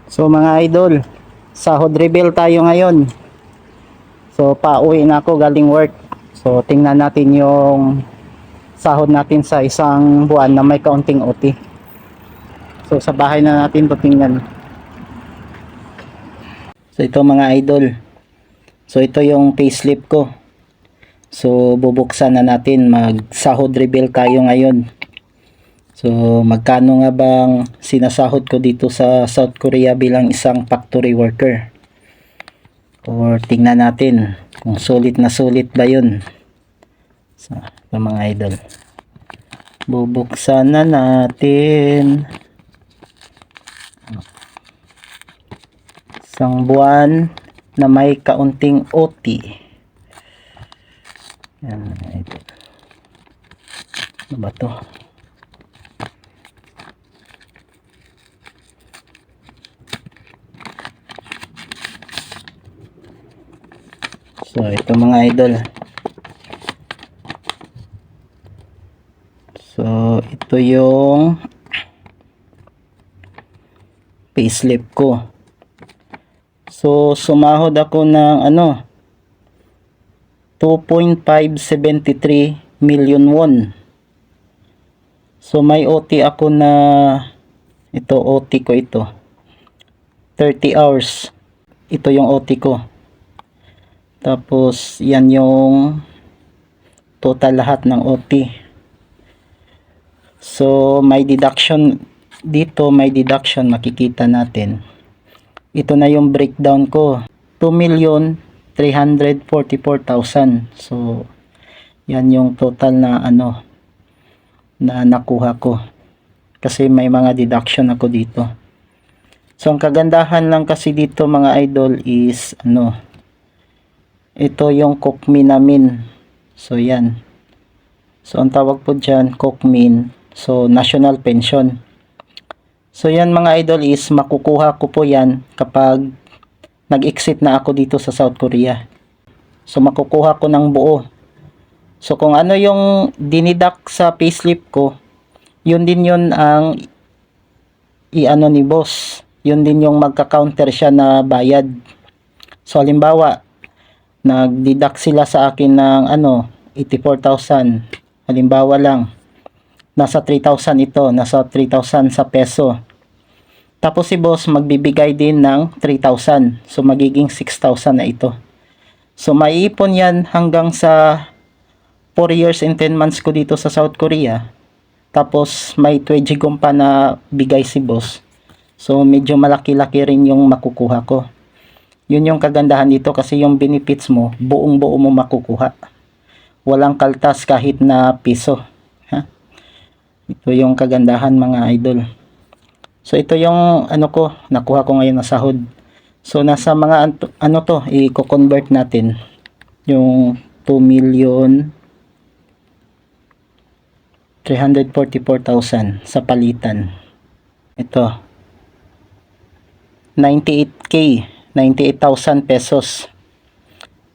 So mga idol, sahod reveal tayo ngayon. So pauwi na ako galing work. So tingnan natin yung sahod natin sa isang buwan na may kaunting OT. So sa bahay na natin to tingnan. So ito mga idol. So ito yung payslip ko. So bubuksan na natin, mag sahod reveal tayo ngayon. So magkano nga bang sinasahod ko dito sa South Korea bilang isang factory worker? Or tingnan natin kung sulit na sulit ba yun. So mga idol, bubuksan na natin. Isang buwan na may kaunting OT. Yan mga idol. Ano ba to? So ito mga idol. So ito yung payslip ko. So sumahod ako ng 2.573 million won. So may OT ako na ito, OT ko ito 30 hours. Ito yung OT ko. Tapos yan yung total lahat ng OT. So may deduction dito, may deduction makikita natin. Ito na yung breakdown ko. 2,344,000. So yan yung total na na nakuha ko. Kasi may mga deduction ako dito. So ang kagandahan lang kasi dito mga idol is ito yung Kokmin namin. So yan. So ang tawag po dyan Kokmin. So national pension. So yan mga idol is makukuha ko po yan kapag nag-exit na ako dito sa South Korea. So makukuha ko ng buo. So kung ano yung dinidak sa payslip ko, yun din yun ang ni boss. Yun din yung magka-counter siya na bayad. So halimbawa, nag-deduct sila sa akin ng 84,000. Halimbawa lang, nasa 3,000 ito, nasa 3,000 sa peso. Tapos si boss magbibigay din ng 3,000. So magiging 6,000 na ito. So maiipon yan hanggang sa 4 years and 10 months ko dito sa South Korea. Tapos may twejigong pa na bigay si boss. So medyo malaki-laki rin yung makukuha ko. Yun yung kagandahan dito kasi yung benefits mo, buong-buo mo makukuha. Walang kaltas kahit na piso. Ha? Ito yung kagandahan mga idol. So ito yung nakuha ko ngayon na sahod. So nasa mga i-convert natin. Yung 2,344,000 sa palitan. Ito. 98,000 pesos.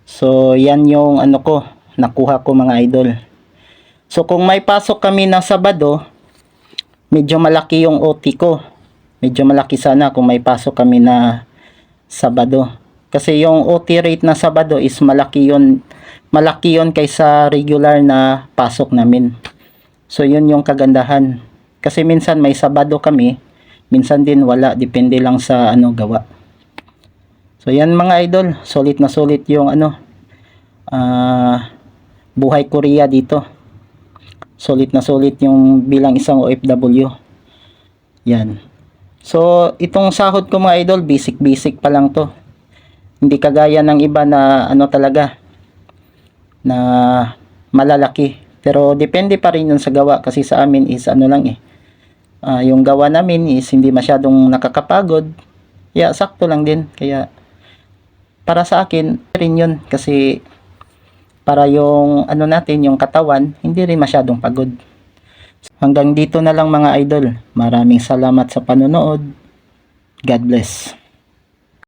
So yan yung nakuha ko mga idol. So kung may pasok kami ng Sabado, medyo malaki yung OT ko. Medyo malaki sana kung may pasok kami na Sabado. Kasi yung OT rate na Sabado is malaki yun kaysa regular na pasok namin. So yun yung kagandahan. Kasi minsan may Sabado kami, minsan din wala, depende lang sa gawa. So yan mga idol, sulit na sulit yung buhay Korea dito. Sulit na sulit yung bilang isang OFW. Yan. So itong sahod ko mga idol, basic pa lang to. Hindi kagaya ng iba na talaga na malalaki. Pero depende pa rin yun sa gawa kasi sa amin is yung gawa namin is hindi masyadong nakakapagod. Yeah, sakto lang din. Kaya para sa akin rin yun kasi para yung natin, yung katawan, hindi rin masyadong pagod. Hanggang dito na lang mga idol. Maraming salamat sa panonood. God bless.